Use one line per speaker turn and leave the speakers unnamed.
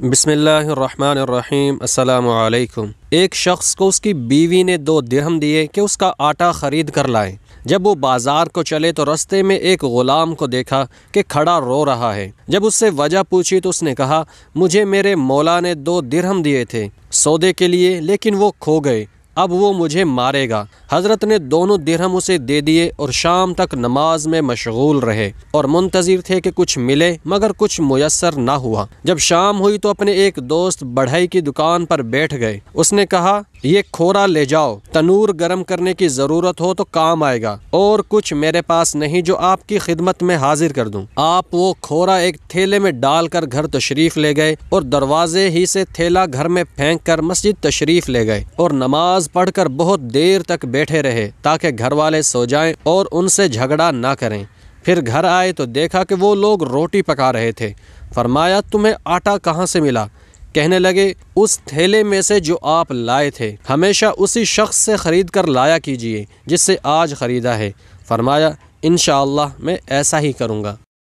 بسم اللہ الرحمن الرحیم۔ السلام علیکم۔ ایک شخص کو اس کی بیوی نے 2 درہم دیے کہ اس کا آٹا خرید کر لائے۔ جب وہ بازار کو چلے تو رستے میں ایک غلام کو دیکھا کہ کھڑا رو رہا ہے۔ جب اس سے وجہ پوچھی تو اس نے کہا، مجھے میرے مولا نے 2 درہم دیے تھے سودے کے لیے، لیکن وہ کھو گئے، اب وہ مجھے مارے گا۔ حضرت نے دونوں درہم اسے دے دیے اور شام تک نماز میں مشغول رہے اور منتظر تھے کہ کچھ ملے، مگر کچھ میسر نہ ہوا۔ جب شام ہوئی تو اپنے ایک دوست بڑھئی کی دکان پر بیٹھ گئے۔ اس نے کہا، یہ کھورا لے جاؤ، تنور گرم کرنے کی ضرورت ہو تو کام آئے گا، اور کچھ میرے پاس نہیں جو آپ کی خدمت میں حاضر کر دوں۔ آپ وہ کھورا ایک تھیلے میں ڈال کر گھر تشریف لے گئے اور دروازے ہی سے تھیلا گھر میں پھینک کر مسجد تشریف لے گئے اور نماز پڑھ کر بہت دیر تک بیٹھے رہے تاکہ گھر والے سو جائیں اور ان سے جھگڑا نہ کریں۔ پھر گھر آئے تو دیکھا کہ وہ لوگ روٹی پکا رہے تھے۔ فرمایا، تمہیں آٹا کہاں سے ملا؟ کہنے لگے، اس تھیلے میں سے جو آپ لائے تھے، ہمیشہ اسی شخص سے خرید کر لایا کیجیے جس سے آج خریدا ہے۔ فرمایا، انشاءاللہ میں ایسا ہی کروں گا۔